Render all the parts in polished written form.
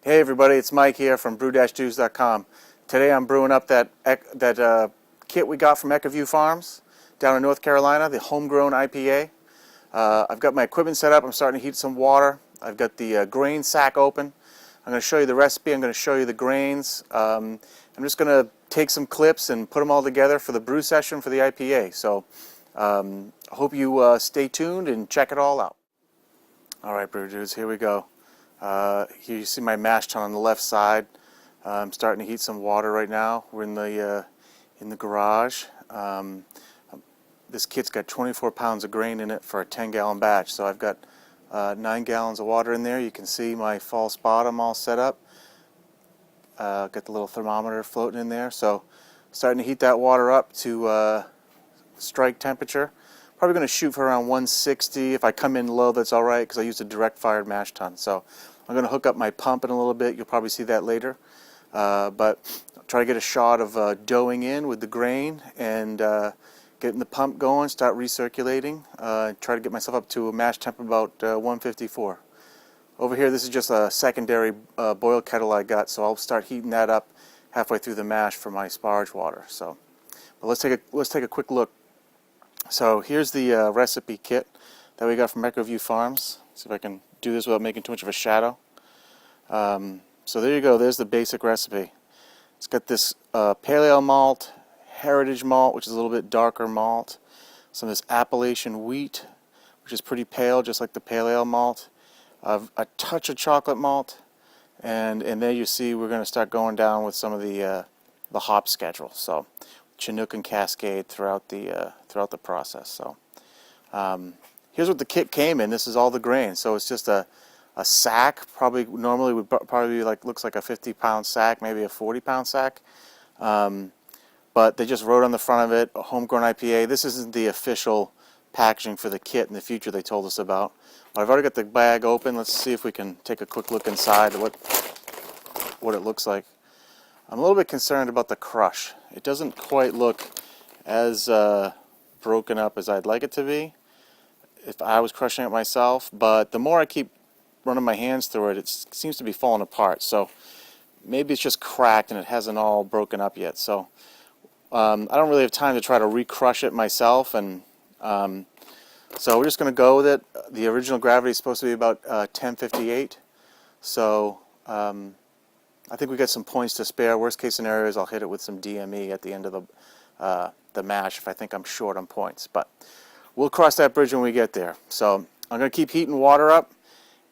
Hey everybody, it's Mike here from brew-juice.com. Today I'm brewing up that kit we got from Eckerview Farms down in North Carolina, the homegrown IPA. I've got my equipment set up. I'm starting to heat some water. I've got the grain sack open. I'm going to show you the recipe. I'm going to show you the grains. I'm just going to take some clips and put them all together for the brew session for the IPA. So I hope you stay tuned and check it all out. All right, brew dudes, here we go. Here you see my mash tun on the left side. I'm starting to heat some water right now. We're in the garage. This kit's got 24 pounds of grain in it for a 10-gallon batch. So I've got 9 gallons of water in there. You can see my false bottom all set up. Got the little thermometer floating in there. So starting to heat that water up to strike temperature. Probably going to shoot for around 160. If I come in low, that's all right, because I used a direct-fired mash tun. So I'm going to hook up my pump in a little bit. You'll probably see that later. But try to get a shot of doughing in with the grain and getting the pump going, start recirculating. Try to get myself up to a mash temp about 154. Over here, this is just a secondary boil kettle I got, so I'll start heating that up halfway through the mash for my Sparge water. So, but let's take a quick look. So here's the recipe kit that we got from Eckerview Farms. See if I can do this without making too much of a shadow. So there you go. There's the basic recipe. It's got this pale ale malt, heritage malt, which is a little bit darker malt. Some of this Appalachian wheat, which is pretty pale, just like the pale ale malt. A touch of chocolate malt, and there you see we're going to start going down with some of the hop schedule. So Chinook and Cascade throughout the process. So here's what the kit came in. This is all the grain. So it's just a sack. Probably normally would probably looks like a 50-pound sack, maybe a 40-pound sack. But they just wrote on the front of it, a homegrown IPA. This isn't the official packaging for the kit in the future they told us about. But I've already got the bag open. Let's see if we can take a quick look inside at what it looks like. I'm a little bit concerned about the crush. It doesn't quite look as broken up as I'd like it to be if I was crushing it myself, but the more I keep running my hands through it, it seems to be falling apart. So maybe it's just cracked and it hasn't all broken up yet. So I don't really have time to try to re-crush it myself, and so we're just going to go with it. The original gravity is supposed to be about 1058, so I think we got some points to spare. Worst case scenario is I'll hit it with some DME at the end of the mash if I think I'm short on points. But we'll cross that bridge when we get there. So I'm going to keep heating water up,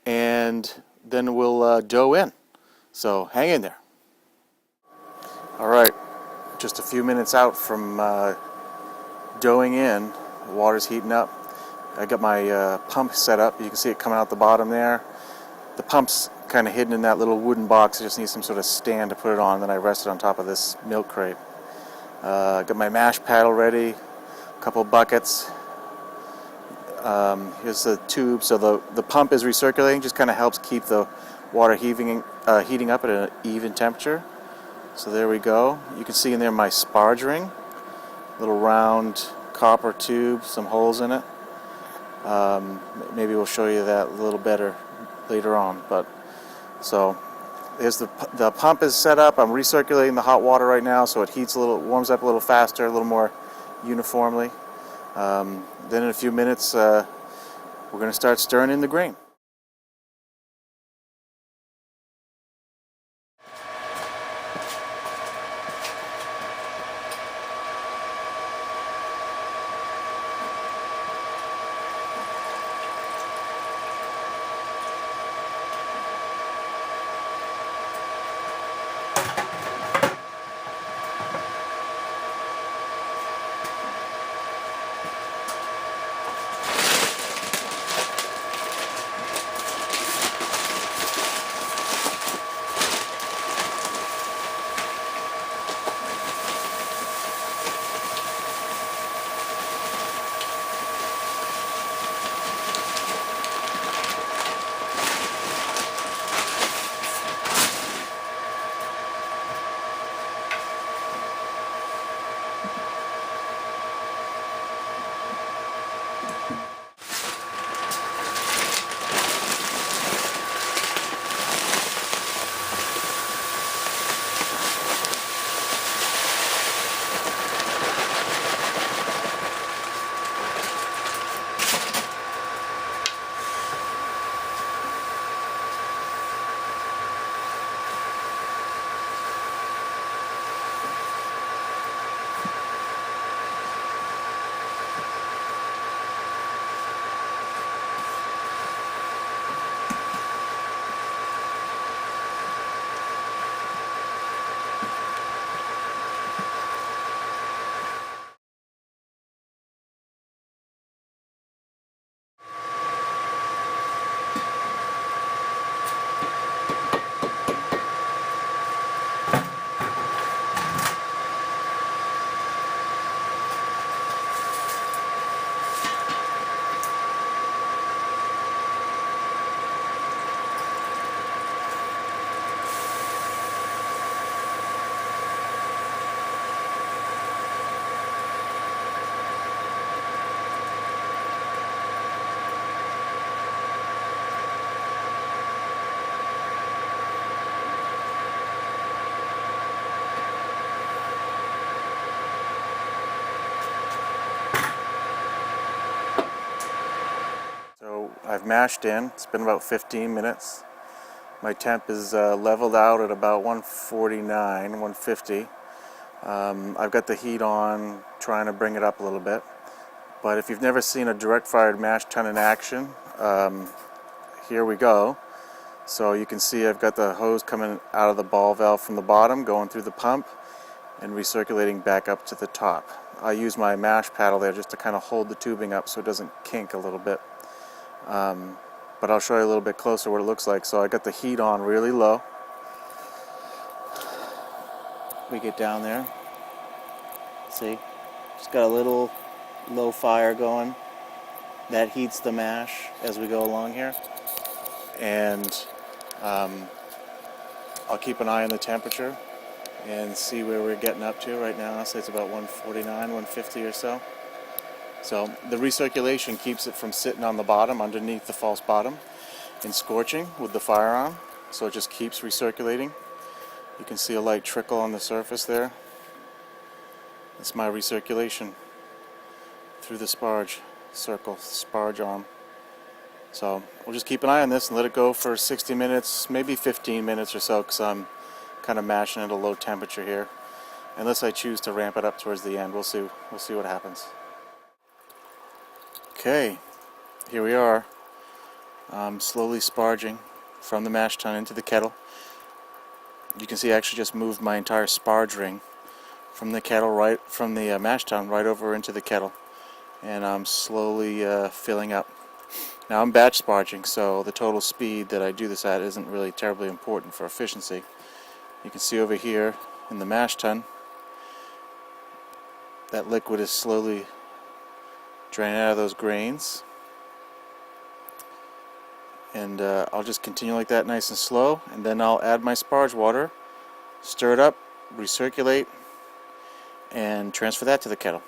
and then we'll dough in. So hang in there. All right, just a few minutes out from doughing in. The water's heating up. I got my pump set up. You can see it coming out the bottom there. The pump's kind of hidden in that little wooden box. I just need some sort of stand to put it on, and then I rest it on top of this milk crate. Got my mash paddle ready, a couple buckets. Here's the tube. So the pump is recirculating, just kind of helps keep the water heating up at an even temperature. So there we go. You can see in there my Sparge ring, little round copper tube, some holes in it. Maybe we'll show you that a little better later on. But so there's the pump is set up. I'm recirculating the hot water right now, so it warms up a little faster, a little more uniformly. Then in a few minutes, we're going to start stirring in the grain. I've mashed in. It's been about 15 minutes. My temp is leveled out at about 149, 150. I've got the heat on, trying to bring it up a little bit. But if you've never seen a direct fired mash tun in action, here we go. So you can see I've got the hose coming out of the ball valve from the bottom, going through the pump, and recirculating back up to the top. I use my mash paddle there just to kind of hold the tubing up so it doesn't kink a little bit. But I'll show you a little bit closer what it looks like. So I got the heat on really low. We get down there. See? Just got a little low fire going. That heats the mash as we go along here. And I'll keep an eye on the temperature and see where we're getting up to right now. I'll say it's about 149, 150 or so. So the recirculation keeps it from sitting on the bottom underneath the false bottom and scorching with the fire on. So it just keeps recirculating. You can see a light trickle on the surface there. It's my recirculation through the Sparge circle, Sparge arm. So we'll just keep an eye on this and let it go for 60 minutes, maybe 15 minutes or so, because I'm kind of mashing at a low temperature here. Unless I choose to ramp it up towards the end, we'll see what happens. Okay, here we are. I'm slowly sparging from the mash tun into the kettle. You can see I actually just moved my entire Sparge ring from the kettle, right from the mash tun right over into the kettle, and I'm slowly filling up. Now I'm batch sparging, so the total speed that I do this at isn't really terribly important for efficiency. You can see over here in the mash tun, that liquid is slowly draining out of those grains. And I'll just continue like that, nice and slow, and then I'll add my Sparge water, stir it up, recirculate, and transfer that to the kettle.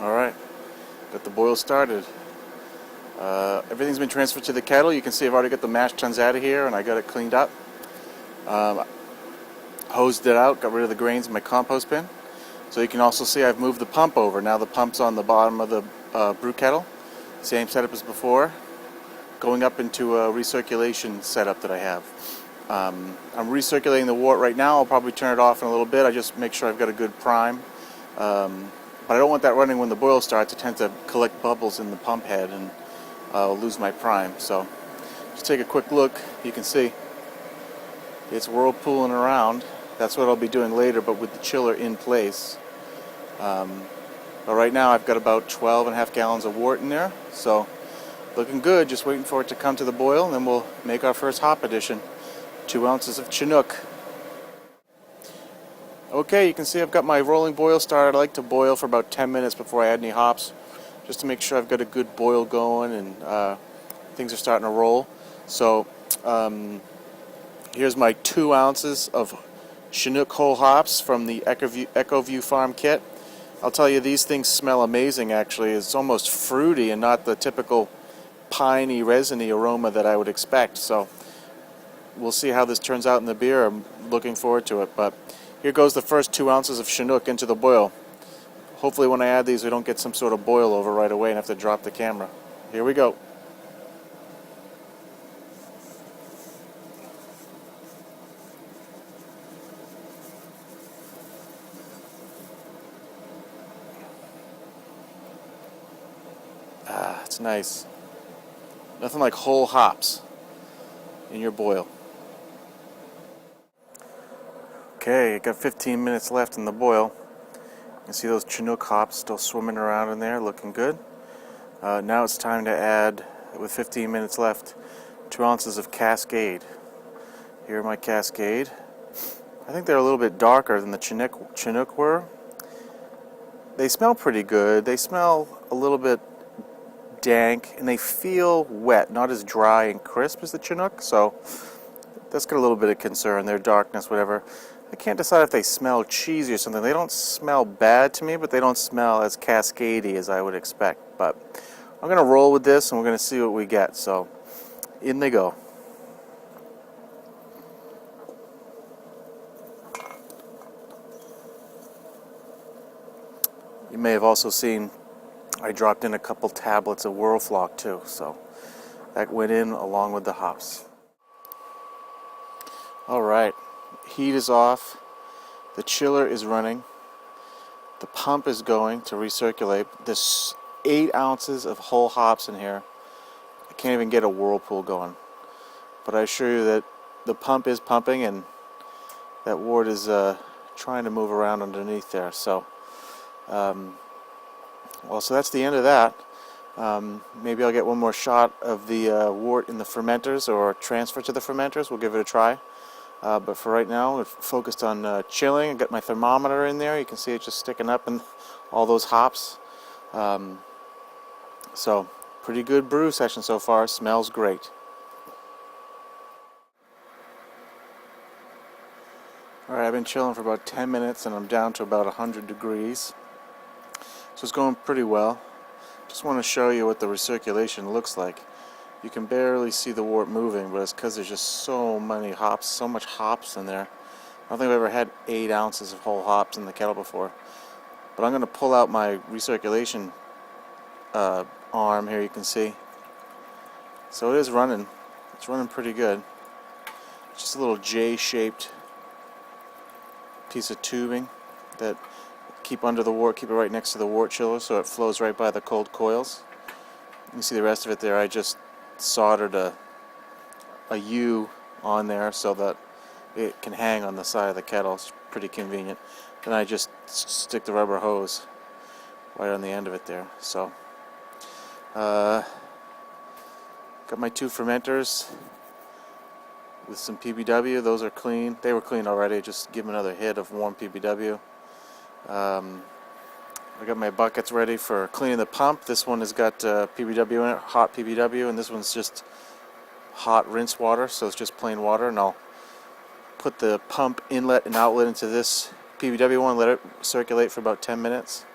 Alright, got the boil started. Everything's been transferred to the kettle. You can see I've already got the mash tuns out of here and I got it cleaned up. Hosed it out, got rid of the grains in my compost bin. So you can also see I've moved the pump over. Now the pump's on the bottom of the brew kettle. Same setup as before. Going up into a recirculation setup that I have. I'm recirculating the wort right now. I'll probably turn it off in a little bit. I just make sure I've got a good prime. But I don't want that running when the boil starts. It tends to collect bubbles in the pump head and I'll lose my prime. So just take a quick look. You can see it's whirlpooling around. That's what I'll be doing later, but with the chiller in place. But right now I've got about 12.5 gallons of wort in there. So looking good. Just waiting for it to come to the boil, and then we'll make our first hop addition. 2 ounces of Chinook. Okay, you can see I've got my rolling boil started. I like to boil for about 10 minutes before I add any hops, just to make sure I've got a good boil going and things are starting to roll. So here's my 2 ounces of Chinook whole hops from the EchoView Farm kit. I'll tell you, these things smell amazing actually. It's almost fruity and not the typical piney, resiny aroma that I would expect. So we'll see how this turns out in the beer. I'm looking forward to it. But here goes the first 2 ounces of Chinook into the boil. Hopefully when I add these we don't get some sort of boil over right away and have to drop the camera. Here we go. Ah, it's nice. Nothing like whole hops in your boil. Okay, I got 15 minutes left in the boil. You can see those Chinook hops still swimming around in there, looking good. Now it's time to add, with 15 minutes left, 2 ounces of Cascade. Here are my Cascade. I think they're a little bit darker than the Chinook were. They smell pretty good. They smell a little bit dank, and they feel wet, not as dry and crisp as the Chinook, so that's got a little bit of concern, their darkness, whatever. I can't decide if they smell cheesy or something. They don't smell bad to me, but they don't smell as cascadey as I would expect. But I'm going to roll with this, and we're going to see what we get. So in they go. You may have also seen I dropped in a couple tablets of Whirlflock too, so that went in along with the hops. Alright, heat is off, the chiller is running, the pump is going to recirculate. There's 8 ounces of whole hops in here. I can't even get a whirlpool going, but I assure you that the pump is pumping and that wort is trying to move around underneath there. So so that's the end of that. Maybe I'll get one more shot of the wort in the fermenters or transfer to the fermenters. We'll give it a try. But for right now, we're focused on chilling. I've got my thermometer in there. You can see it just sticking up in all those hops. So, pretty good brew session so far. Smells great. Alright, I've been chilling for about 10 minutes and I'm down to about 100 degrees. So it's going pretty well. Just want to show you what the recirculation looks like. You can barely see the wort moving, but it's because there's just so many hops, so much hops in there. I don't think I've ever had 8 ounces of whole hops in the kettle before. But I'm going to pull out my recirculation arm here, you can see. So it is running. It's running pretty good. It's just a little J-shaped piece of tubing that keep under the wort, keep it right next to the wort chiller so it flows right by the cold coils. You can see the rest of it there. I just soldered a U on there so that it can hang on the side of the kettle. It's pretty convenient. Then I just stick the rubber hose right on the end of it there. So got my 2 fermenters with some PBW. Those are clean. They were clean already. Just give them another hit of warm PBW. I got my buckets ready for cleaning the pump. This one has got PBW in it, hot PBW, and this one's just hot rinse water, so it's just plain water. And I'll put the pump inlet and outlet into this PBW one, let it circulate for about 10 minutes.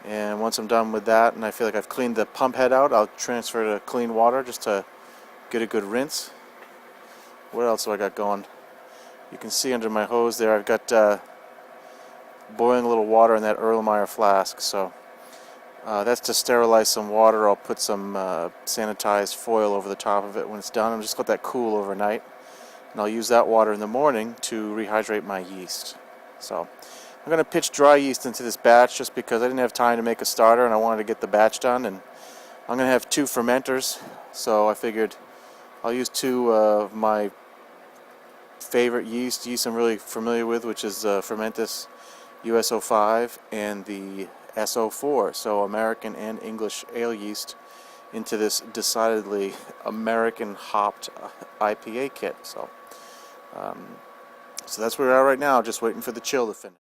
And once I'm done with that, and I feel like I've cleaned the pump head out, I'll transfer to clean water just to get a good rinse. What else do I got going? You can see under my hose there, I've got boiling a little water in that Erlenmeyer flask, so that's to sterilize some water. I'll put some sanitized foil over the top of it when it's done and just let that cool overnight, and I'll use that water in the morning to rehydrate my yeast. So I'm going to pitch dry yeast into this batch just because I didn't have time to make a starter and I wanted to get the batch done, and I'm going to have 2 fermenters, so I figured I'll use 2 of my favorite yeast I'm really familiar with, which is Fermentis US05 and the SO4, so American and English ale yeast, into this decidedly American hopped IPA kit. So that's where we are right now, just waiting for the chill to finish.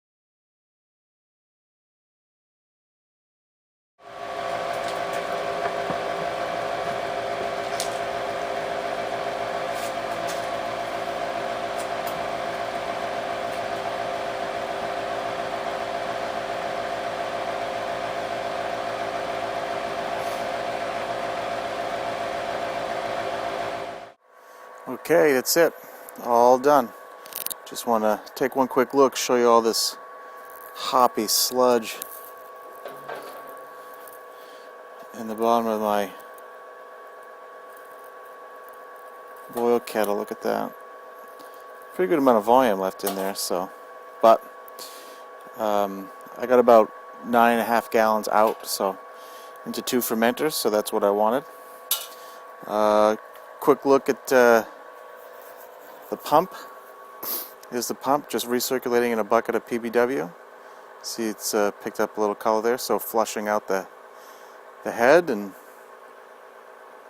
Okay, that's it. All done. Just want to take one quick look, show you all this hoppy sludge in the bottom of my boil kettle. Look at that. Pretty good amount of volume left in there, but I got about 9.5 gallons out, so into 2 fermenters, so that's what I wanted. Quick look at the pump. Here's the pump, just recirculating in a bucket of PBW. See, it's picked up a little color there, so flushing out the head, and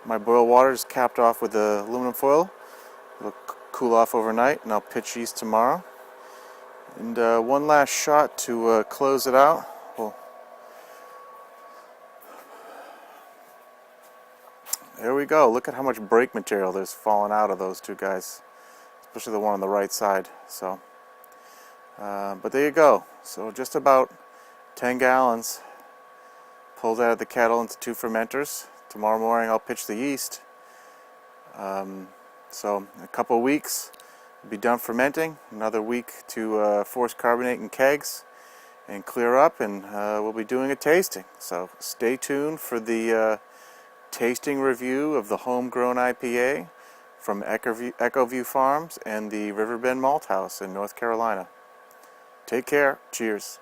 my boil water is capped off with the aluminum foil. It'll cool off overnight, and I'll pitch yeast tomorrow. And one last shot to close it out. Well, there we go. Look at how much brake material there's fallen out of those two guys, especially the one on the right side. So, but there you go. So just about 10 gallons pulled out of the kettle into 2 fermenters. Tomorrow morning I'll pitch the yeast. So in a couple of weeks we'll be done fermenting. Another week to force carbonate in kegs and clear up, and we'll be doing a tasting. So stay tuned for the tasting review of the homegrown IPA from Echoview Farms and the Riverbend Malt House in North Carolina. Take care. Cheers.